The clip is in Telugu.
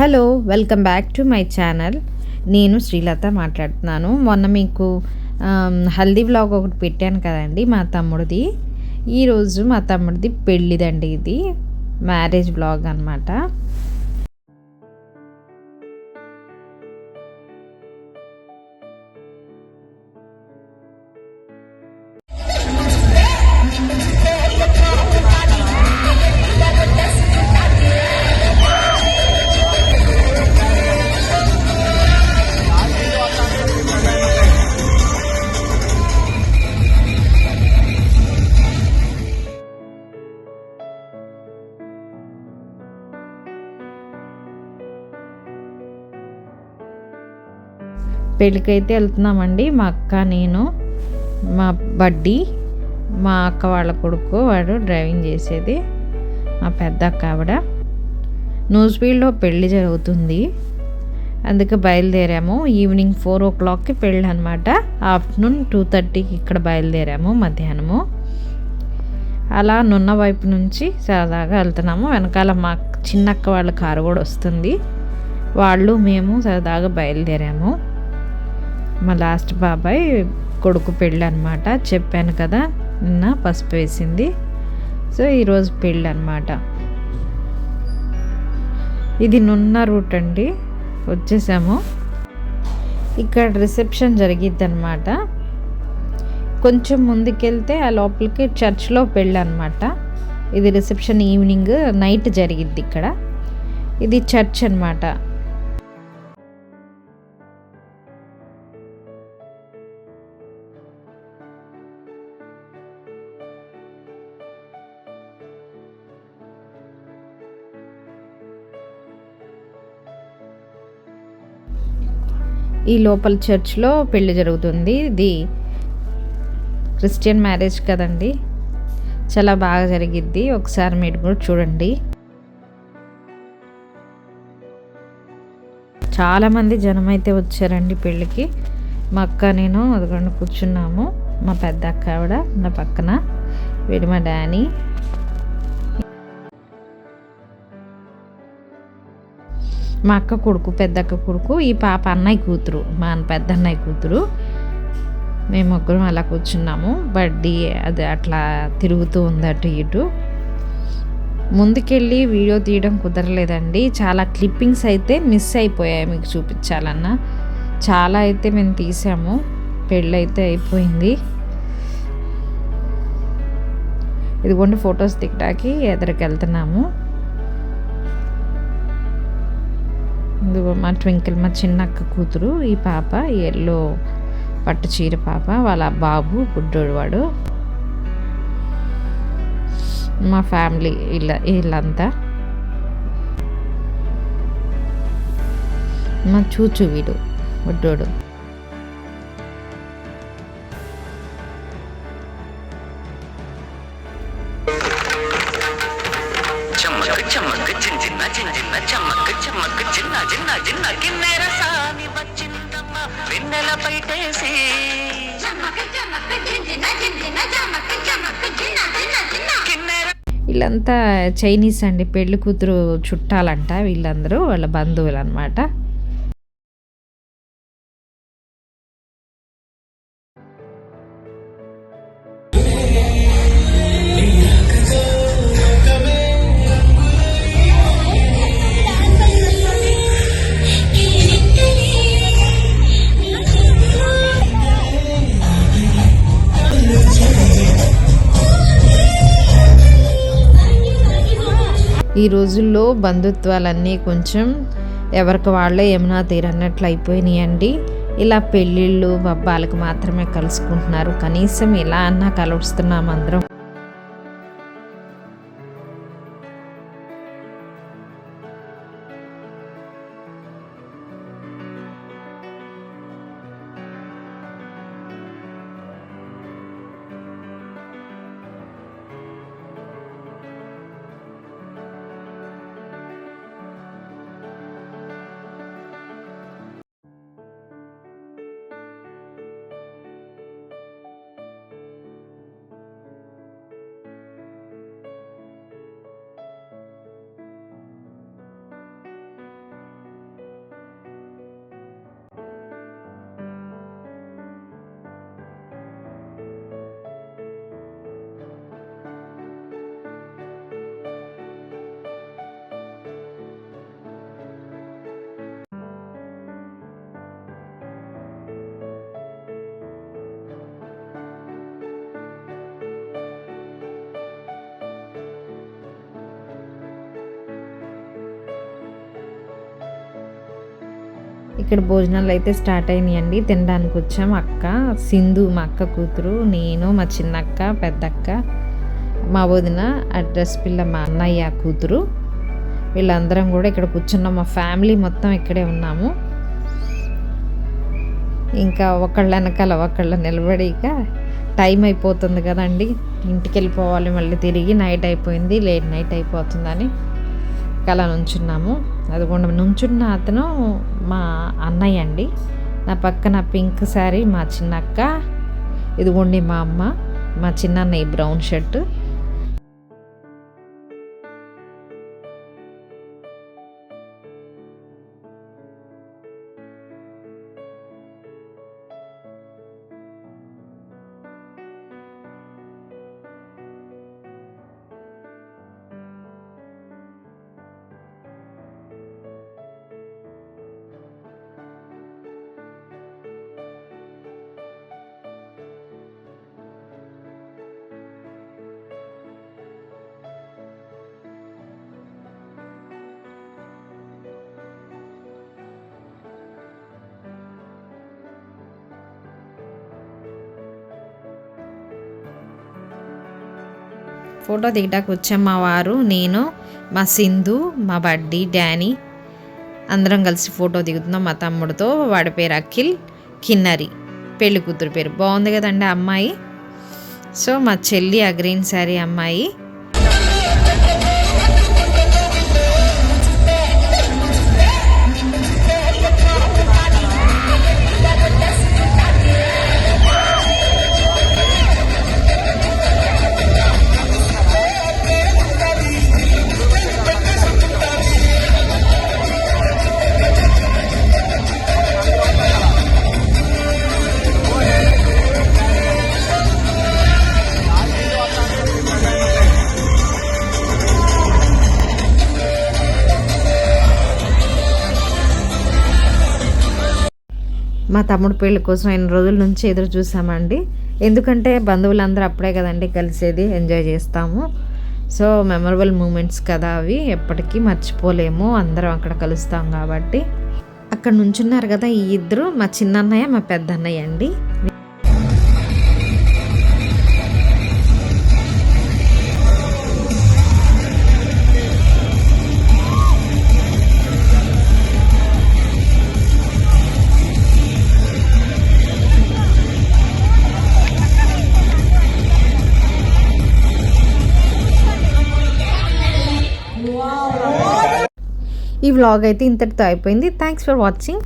Hello, welcome back to my channel. నేను శ్రీలత మాట్లాడుతున్నాను. మొన్న మీకు హల్దీ వ్లాగ్ ఒకటి పెట్టాను కదండి మా తమ్ముడిది. ఈరోజు మా తమ్ముడిది పెళ్ళిదండి. ఇది మ్యారేజ్ వ్లాగ్ అనమాట. పెళ్ళికైతే వెళ్తున్నామండి. మా అక్క, నేను, మా బడ్డీ, మా అక్క వాళ్ళ కొడుకు, వాడు డ్రైవింగ్ చేసేది, మా పెద్ద అక్క ఆవిడ. న్యూస్వీల్లో పెళ్ళి జరుగుతుంది, అందుకే బయలుదేరాము. ఈవినింగ్ 4 o'clockకి పెళ్ళి అనమాట. ఆఫ్టర్నూన్ 2:30కి ఇక్కడ బయలుదేరాము, మధ్యాహ్నము. అలా నున్న వైపు నుంచి సరదాగా వెళ్తున్నాము. వెనకాల మా చిన్నక్క వాళ్ళ కారు కూడా వస్తుంది. వాళ్ళు మేము సరదాగా బయలుదేరాము. మా లాస్ట్ బాబాయ్ కొడుకు పెళ్ళి అనమాట. చెప్పాను కదా నిన్న పసుపు వేసింది. సో ఈరోజు పెళ్ళి అనమాట. ఇది నున్న రూట్ అండి. వచ్చేసాము. ఇక్కడ రిసెప్షన్ జరిగిద్ది అనమాట. కొంచెం ముందుకెళ్తే ఆ లోపలికి చర్చ్లో పెళ్ళి అనమాట. ఇది రిసెప్షన్ ఈవినింగ్ నైట్ జరిగిద్ది ఇక్కడ. ఇది చర్చ్ అనమాట. ఈ లోపల చర్చ్లో పెళ్ళి జరుగుతుంది. ఇది క్రిస్టియన్ మ్యారేజ్ కదండి, చాలా బాగా జరిగిద్ది. ఒకసారి మీరు కూడా చూడండి. చాలామంది జనం అయితే వచ్చారండి పెళ్ళికి. మా అక్క, నేను అదిగొండ కూర్చున్నాము. మా పెద్ద అక్క ఆవిడ నా పక్కన, వీడు మా డానీ. మా అక్క కొడుకు, పెద్ద అక్క కొడుకు, ఈ పాప అన్నయ్య కూతురు, మా పెద్ద అన్నయ్య కూతురు. మేము ముగ్గురం అలా కూర్చున్నాము. బడ్డీ అది అట్లా తిరుగుతూ ఉంది అటు ఇటు. ముందుకెళ్ళి వీడియో తీయడం కుదరలేదండి. చాలా క్లిప్పింగ్స్ అయితే మిస్ అయిపోయాయి. మీకు చూపించాలన్నా చాలా అయితే మేము తీసాము. పెళ్ళి అయితే అయిపోయింది. ఇదిగోండి ఫొటోస్ దిగడానికి ఎదురుకి వెళ్తున్నాము. ఇదిగో మా ట్వింకిల్, మా చిన్నక్క కూతురు. ఈ పాప ఎల్లో పట్టు చీర పాప, వాళ్ళ బాబు బుడ్డోడు వాడు. మా ఫ్యామిలీ వీళ్ళంతా. మా చూచు వీడు బుడ్డోడు. వీళ్ళంతా చైనీస్ అండి, పెళ్లి కూతురు చుట్టాలంట. వీళ్ళందరూ వాళ్ళ బంధువులు అనమాట. ఈ రోజుల్లో బంధుత్వాలన్నీ కొంచెం ఎవరికి వాళ్ళే యమునా తీరన్నట్లు అయిపోయినాయండి. ఇలా పెళ్ళిళ్ళు పబ్బాలకు మాత్రమే కలుసుకుంటున్నారు. కనీసం ఇలా అన్నా కలుస్తున్నాం అందరం. ఇక్కడ భోజనాలు అయితే స్టార్ట్ అయినాయండి. తినడానికి వచ్చాము. అక్క సింధు, మా అక్క కూతురు, నేను, మా చిన్నక్క, పెద్దక్క, మా వదిన, అడ్రస్ పిల్ల మా అన్నయ్య కూతురు, వీళ్ళందరం కూడా ఇక్కడ కూర్చున్నాం. మా ఫ్యామిలీ మొత్తం ఇక్కడే ఉన్నాము. ఇంకా ఒకళ్ళ వెనకాల ఒకళ్ళ నిలబడి ఇక టైం అయిపోతుంది కదండి, ఇంటికి వెళ్ళిపోవాలి మళ్ళీ తిరిగి. నైట్ అయిపోయింది, లేట్ నైట్ అయిపోతుందని అలా నుంచున్నాము. అదిగోండి నుంచున్న అతను మా అన్నయ్య అండి. నా పక్కన పింక్ శారీ మా చిన్నక్క, ఇదిగోండి మా అమ్మ, మా చిన్న అన్నయ్య బ్రౌన్ షర్టు. ఫోటో దిగటానికి వచ్చాం. మా వారు, నేను, మా సింధు, మా బడ్డీ, డానీ అందరం కలిసి ఫోటో దిగుతున్నాం. మా తమ్ముడితో, వాడి పేరు అఖిల్, కిన్నరి పెళ్లి కూతురు పేరు. బాగుంది కదండి అమ్మాయి. సో మా చెల్లి ఆ గ్రీన్ శారీ అమ్మాయి. మా తమ్ముడు పెళ్లి కోసం 8 రోజుల నుంచి ఎదురు చూసామండి. ఎందుకంటే బంధువులందరూ అప్పుడే కదండి కలిసేది, ఎంజాయ్ చేస్తాము. సో మెమరబుల్ మూమెంట్స్ కదా అవి, ఎప్పటికీ మర్చిపోలేము. అందరం అక్కడ కలుస్తాం కాబట్టి. అక్కడ నుంచున్నారు కదా ఈ ఇద్దరు, మా చిన్నన్నయ్య, మా పెద్దన్నయ్య అండి. ఈ వ్లాగ్ అయితే ఇంతటితో అయిపోయింది. Thanks for watching.